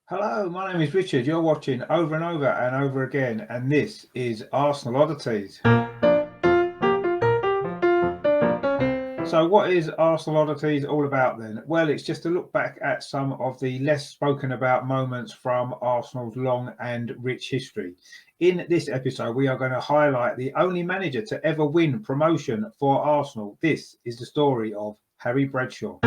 Hello, my name is Richard. You're watching Over and Over and Over Again, and this is Arsenal Oddities. So, what is Arsenal Oddities all about then? Well, it's just to look back at some of the less spoken about moments from Arsenal's long and rich history. In this episode, we are going to highlight the only manager to ever win promotion for Arsenal. This is the story of Harry Bradshaw.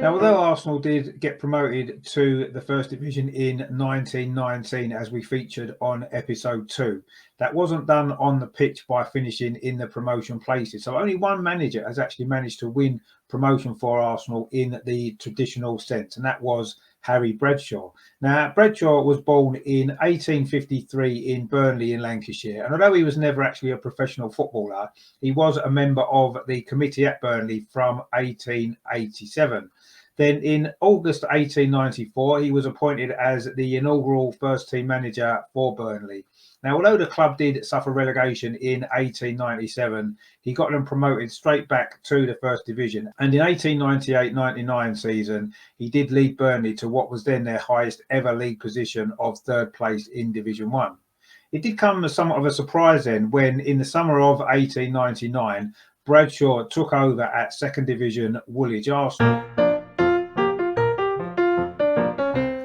Now, although Arsenal did get promoted to the First Division in 1919, as we featured on episode 2, that wasn't done on the pitch by finishing in the promotion places. So only one manager has actually managed to win promotion for Arsenal in the traditional sense, and that was Harry Bradshaw. Now, Bradshaw was born in 1853 in Burnley in Lancashire, and although he was never actually a professional footballer, he was a member of the committee at Burnley from 1887. Then in August 1894, he was appointed as the inaugural first team manager for Burnley. Now, although the club did suffer relegation in 1897, he got them promoted straight back to the First Division. And in 1898-99 season, he did lead Burnley to what was then their highest ever league position of third place in Division 1. It did come as somewhat of a surprise then when, in the summer of 1899, Bradshaw took over at Second Division Woolwich Arsenal.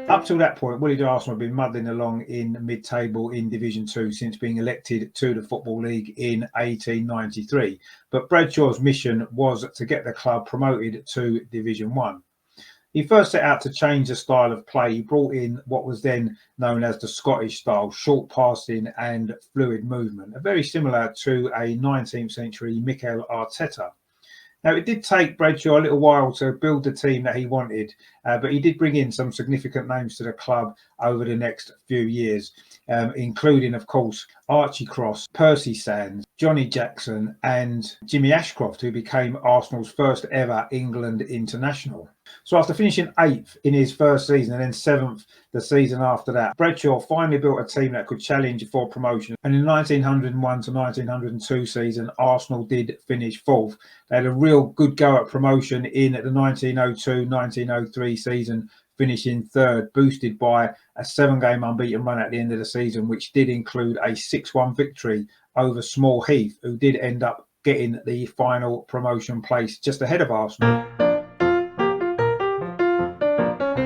Up till that point, Woolwich Arsenal had been muddling along in mid-table in Division 2 since being elected to the Football League in 1893. But Bradshaw's mission was to get the club promoted to Division 1. He first set out to change the style of play. He brought in what was then known as the Scottish style, short passing and fluid movement, very similar to a 19th century Mikel Arteta. Now, it did take Bradshaw a little while to build the team that he wanted, but he did bring in some significant names to the club over the next few years, including, of course, Archie Cross, Percy Sands, Johnny Jackson and Jimmy Ashcroft, who became Arsenal's first ever England international. So after finishing 8th in his first season and then 7th the season after that, Bradshaw finally built a team that could challenge for promotion. And in 1901 to 1902 season, Arsenal did finish 4th. They had a real good go at promotion in the 1902-1903 season, finishing 3rd, boosted by a 7-game unbeaten run at the end of the season, which did include a 6-1 victory over Small Heath, who did end up getting the final promotion place just ahead of Arsenal.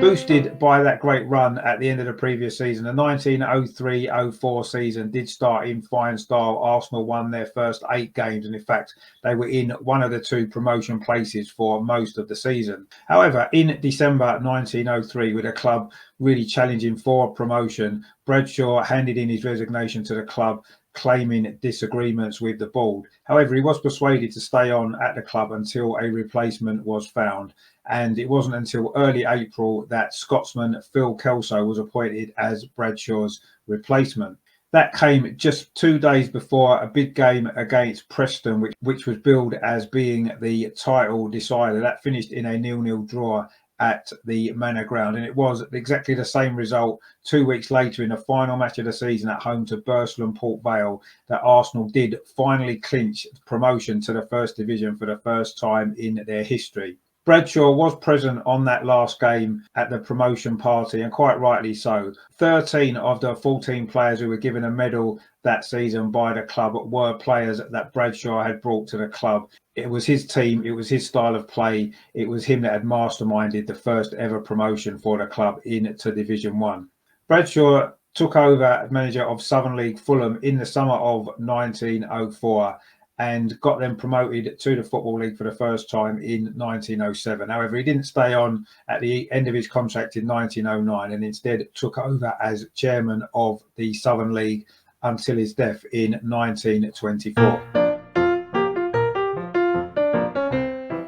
Boosted by that great run at the end of the previous season, the 1903-04 season did start in fine style. Arsenal won their first 8 games, and in fact, they were in one of the 2 promotion places for most of the season. However, in December 1903, with the club really challenging for promotion, Bradshaw handed in his resignation to the club, claiming disagreements with the board. However, he was persuaded to stay on at the club until a replacement was found. And it wasn't until early April that Scotsman Phil Kelso was appointed as Bradshaw's replacement. That came just 2 days before a big game against Preston, which was billed as being the title decider. That finished in a 0-0 draw at the Manor Ground, and it was exactly the same result 2 weeks later in the final match of the season at home to Burslem Port Vale that Arsenal did finally clinch promotion to the First Division for the first time in their history. Bradshaw was present on that last game at the promotion party, and quite rightly so. 13 of the 14 players who were given a medal that season by the club were players that Bradshaw had brought to the club. It was his team, it was his style of play, it was him that had masterminded the first ever promotion for the club into Division 1. Bradshaw took over as manager of Southern League Fulham in the summer of 1904 and got them promoted to the Football League for the first time in 1907. However, he didn't stay on at the end of his contract in 1909 and instead took over as chairman of the Southern League until his death in 1924.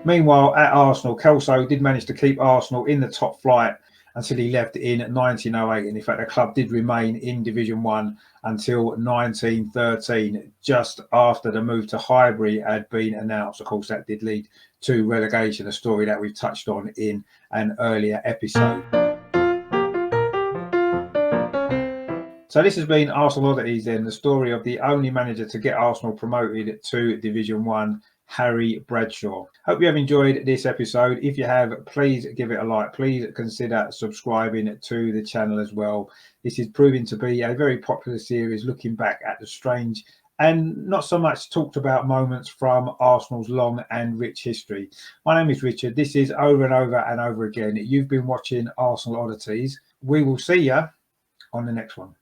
Meanwhile, at Arsenal, Kelso did manage to keep Arsenal in the top flight until he left in 1908. And in fact, the club did remain in Division 1 until 1913, just after the move to Highbury had been announced. Of course, that did lead to relegation, a story that we've touched on in an earlier episode. So this has been Arsenal Oddities then, the story of the only manager to get Arsenal promoted to Division 1, Harry Bradshaw. Hope you have enjoyed this episode. If you have, please give it a like. Please consider subscribing to the channel as well. This is proving to be a very popular series, looking back at the strange and not so much talked about moments from Arsenal's long and rich history. My name is Richard. This is Over and Over and Over Again. You've been watching Arsenal Oddities. We will see you on the next one.